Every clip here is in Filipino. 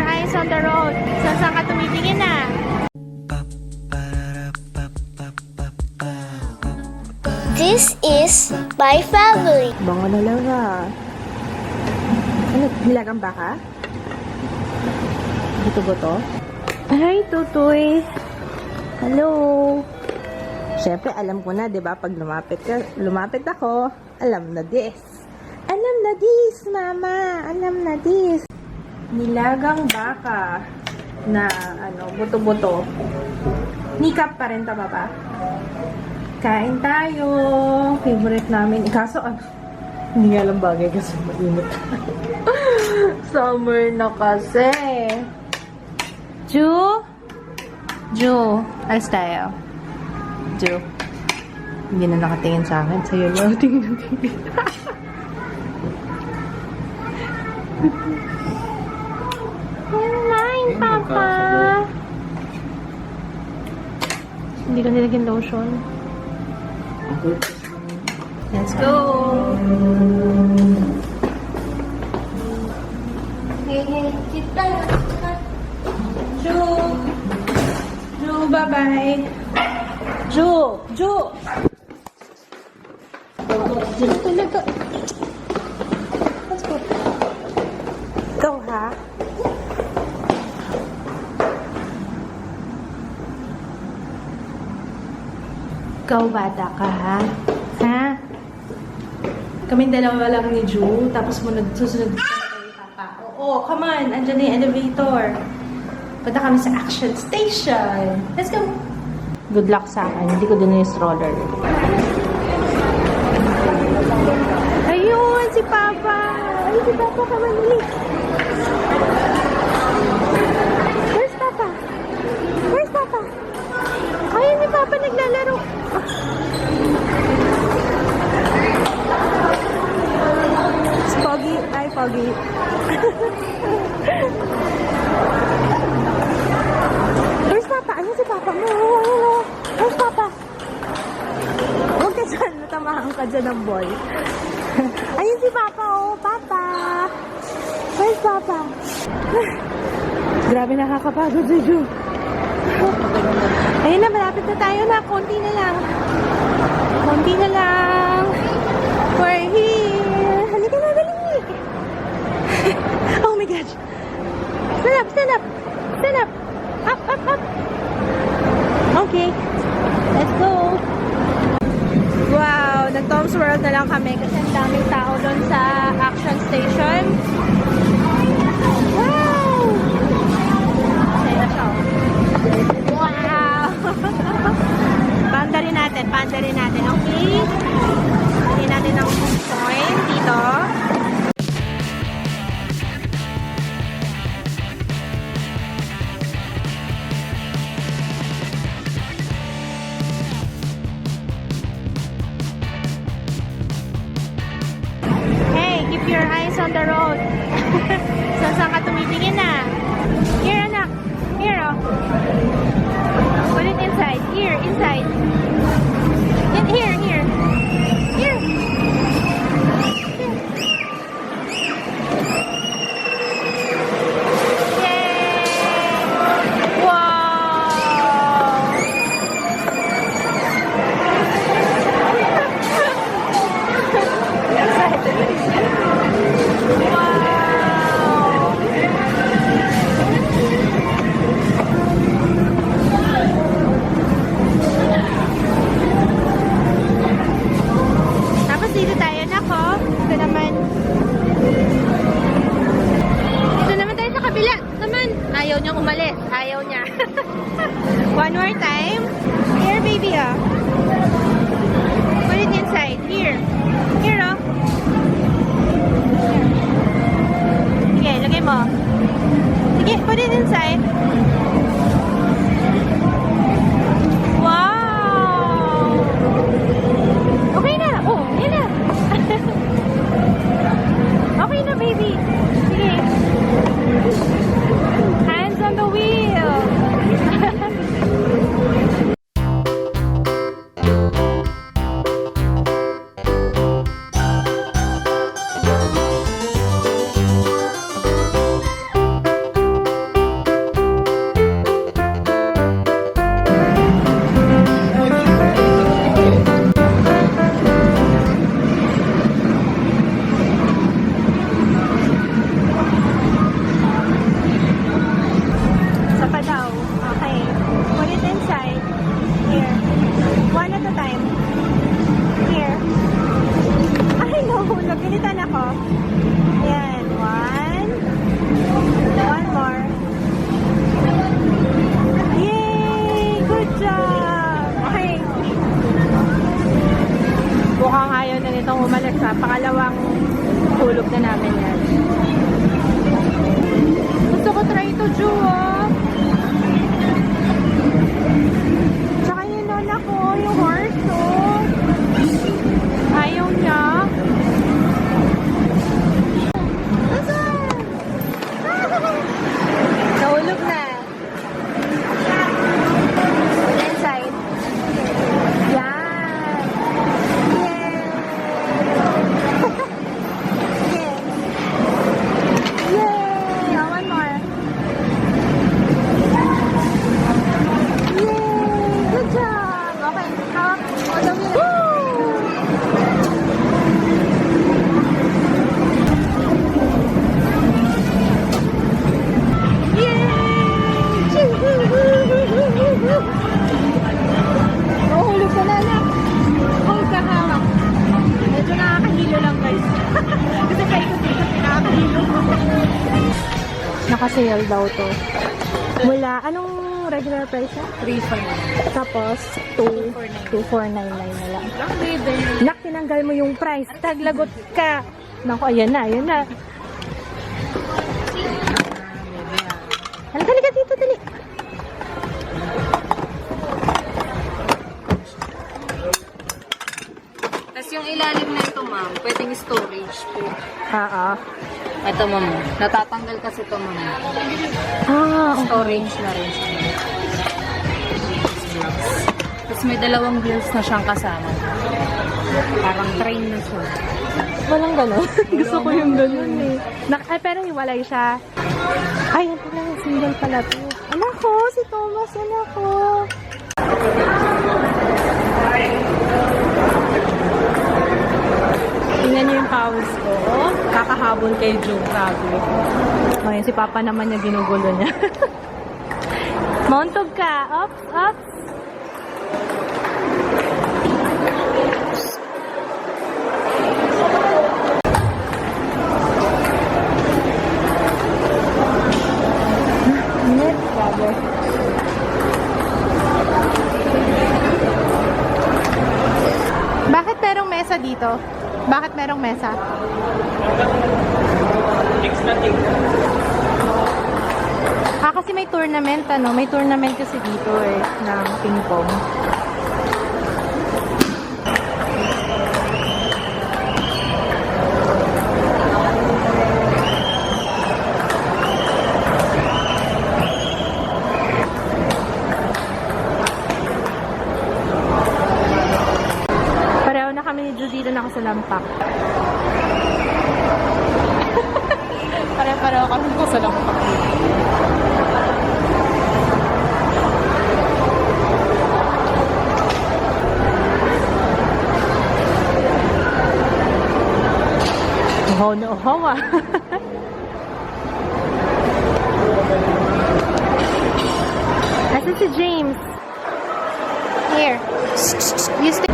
eyes on the road. Saan ka tumitingin na? This is my family. Bango na lang ha. Ano, nilagang baka? Buto-buto? Ay, tutoy. Hello. Siyempre, alam ko na, di ba? Pag lumapit ako, alam na this. Alam na this, mama. Alam na this. Nilagang baka na, buto-buto. Nikap pa rin, tama ba? Kain tayo. Favorite namin. Kaso, hindi nga lang bagay kasi mainit. Summer na kasi. Ju? Alis tayo. Ju. Hindi na nakatingin sa akin. Sa'yo lang. Tingin. Nine, Papa. Hindi ka nilagyan lotion. Let's go! Hey, kita! Ju! Bye-bye! Ju! Talaga! Let's go! Go, ha? Ikaw, bata ka, ha? Ha? Kaming dalawa lang ni Ju, tapos mo susunod ka na kay Papa. Oo, come on! Andyan na yung elevator. Punta kami sa action station. Let's go! Good luck sa akin. Hindi ko din yung stroller. Ayun! Si Papa! Ay, si Papa ka manili. Where's Papa? Where's Papa? Ayun ni Papa naglalaro. Pogi. Ay, Pogi. Where's Papa? Ayun si Papa mo. Where's Papa? Huwag ka dyan. Natamahan ka dyan ng boy. Ayun si Papa, oh. Papa. Where's Papa? Grabe nakakapagod si Ju. Ayun na, malapit na tayo na. Konti na lang. Konti na lang. We're here. Halika na, dali. Oh my gosh. Stand up, stand up. Stand up. Up. Okay. Let's go. Wow, nag-Tom's World na lang kami kasi ang daming tao doon sa action station. Wow! Saya na siya. Wow! Panda rin natin. Okay? Pili natin ang point dito. Hey, keep your eyes on the road. Saan ka tumitingin na? Here, anak. Here, oh. Put it inside. Here, inside. Here. Ayaw niyang umalis. Ayaw niya. One more time. Here, baby, oh. Put it inside. Here. Here, oh. Sige, lagay mo. Sige, put it inside. Wow! Okay na. Oh, yan na. Okay na, baby. Sige. Hands on the wheel. Ju, oh. Tsaka yung lola ko, yung horse, oh. Ayaw niya. Asan? Nahulog na. Inside. Yan. Yay! Yes. Yay! Oh, one more. Yay! Good job! Okay, hawak. O, dawin. Woo! Nahulog ka na lang. Hold ka hawak. Medyo nakakahilo lang guys. Kasi paikot-ikot nakakahilo. Nakasale daw to. Mula, anong regular price na? 3.5. Tapos, 2,499 na lang. Lang, baby. Nak, tinanggal mo yung price. Taglagot ka. Naku, ayan na, ayan na. Halika, halika dito, dali. Tapos yung ilalim na ito, ma'am, pwedeng storage po. Oo. Ito, ma'am. Natatanggal kasi ito, ma'am. Storage na rin siya. Tapos may dalawang wheels na siyang kasama. Parang train na siya. Walang gano'n. Gusto ko yung gano'n eh. Ay, pero hiwalay siya. Ay, yan pala. Single pala to. Anak ko, si Thomas. Anak ko. Tingnan niyo yung pawis ko. Oh, kakahabol kay Joe. Grabe. Ngayon, si Papa naman niya ginugulo niya. Mauntog ka. Ups, ups. Init. Grabe. Bakit merong mesa dito? Bakit merong mesa? Kasi may tournament, ano? May tournament kasi dito eh, ng ping pong. Pareho na kami ni Ju dito nakasalampak. Pareho kami nakasalampak. Uhaw na uhaw ah. Nasaan si James? Here. You stay.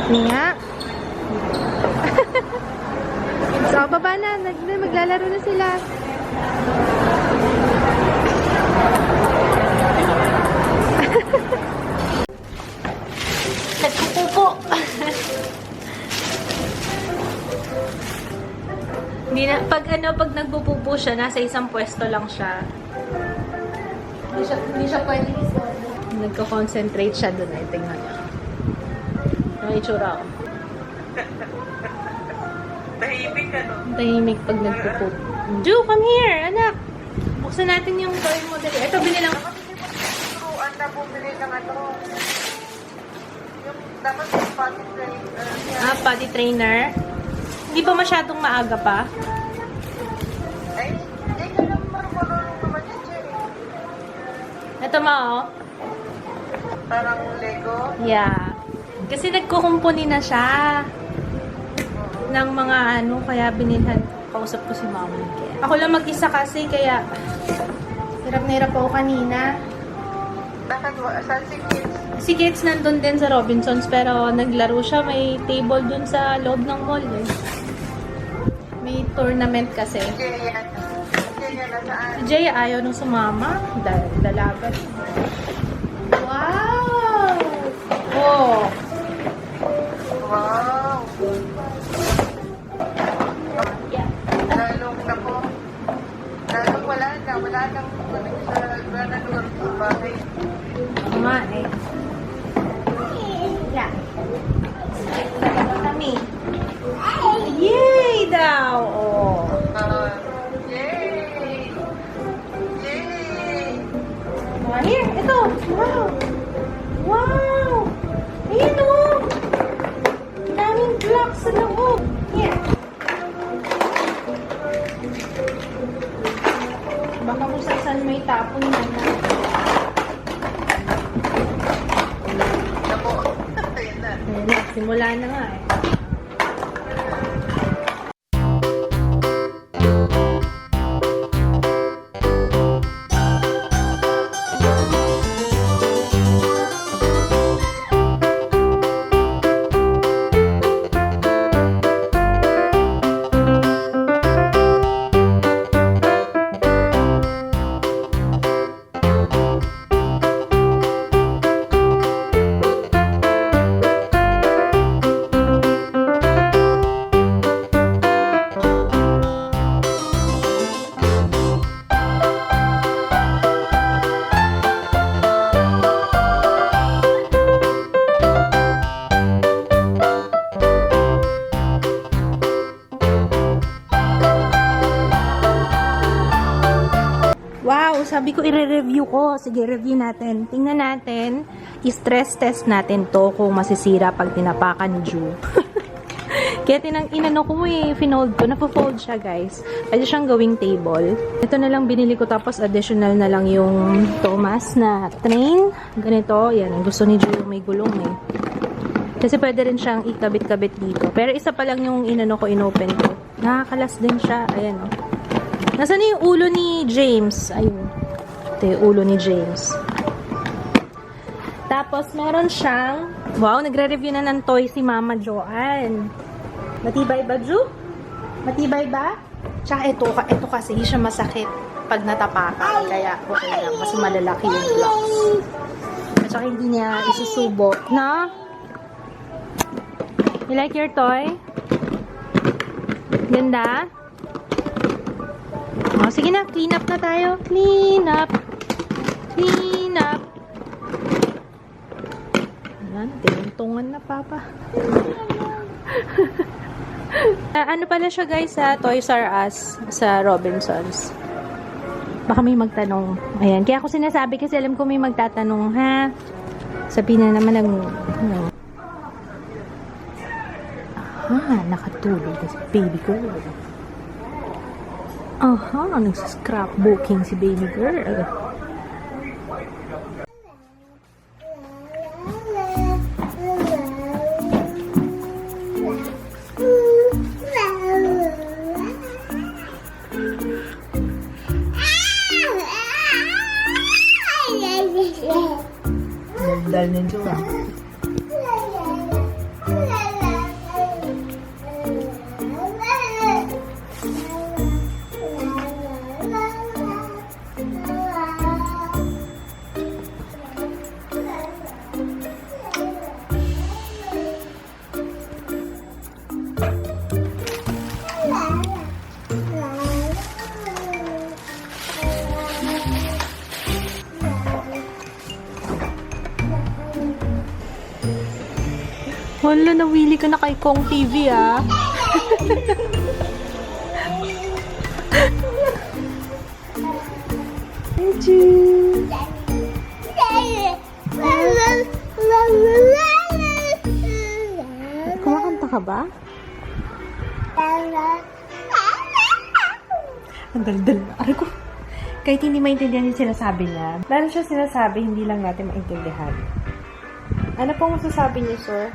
Nga. So, baba na. Maglalaro na sila. Nagpupupo. Hindi na, pag nagpupupo siya, nasa isang pwesto lang siya. Hindi siya pwede nagko-concentrate siya doon. Ay, tingnan niya. Ang itsura ko. Tahimik ano? Tahimik pag nagpupupo. Ju, come here, anak. Buksan natin yung toy mo dali. Ito, binilang. Turuan na bumili ng ano. Yung dapat yung potty trainer. Potty trainer. Hindi pa masyadong maaga pa. Ay, hindi ka lang marunong naman yan, Jerry. Ito mo, oh. Parang Lego. Yeah. Kasi nagkukumpuni na siya ng mga ano, kaya binilhan. Kausap ko si mama. Ako lang mag-isa kasi, kaya hirap na hirap ako kanina. Bakit saan si kids? Si Kids nandun din sa Robinsons, pero naglaro siya. May table dun sa loob ng mall. Eh. May tournament kasi. Jerry yan. Jerry yan nasaan? Si Jay ayaw nung sumama. Dalagan. Wow! Oh! Wow! itapon na na. Naku. Ayun na. Ayan na, simula na nga eh. Wow, sabi ko i-review ko. Sige, review natin. Tingnan natin. I-stress test natin to kung masisira pag tinapakan ni Ju. Kaya inano ko finold ko. Napo-fold siya, guys. Pwede siyang gawing table. Ito na lang binili ko, tapos additional na lang yung Thomas na train. Ganito. Yan, ang gusto ni Ju yung may gulong eh. Kasi pwede rin siyang ikabit-kabit dito. Pero isa pa lang yung inano ko, inopen ko. Nakakalas din siya. Ayan, oh. Nasaan na yung ulo ni James? Ayun. Ito yung ulo ni James. Tapos, meron siyang... Wow, nagre-review na ng toy si Mama Joanne. Matibay ba, Ju? Matibay ba? Tsaka ito kasi, hindi siya masakit pag natapakan. Kaya, okay lang. Mas malalaki yung blocks. At saka hindi niya isusubo. No? You like your toy? Ganda? Oh, sige na, clean up na tayo. Clean up. Clean up. Ayan, tinuntungan na, Papa. Ano pala siya, guys, sa Toys R Us, sa Robinsons. Baka may magtanong. Ayan, kaya ako sinasabi kasi alam ko may magtatanong, ha? Sabihin na naman ng... nakatulog kasi baby girl. Aha, nagsascrapbooking si baby girl. Dal ng jowa. Wala, nawili ka na kay Kong TV, ah. Kumakanta ka ba? Ang daldal na. Aray ko. Kahit hindi maintindihan yung sinasabi niya, meron siya sinasabi, hindi lang natin maintindihan. Ano pong masasabi niyo, sir?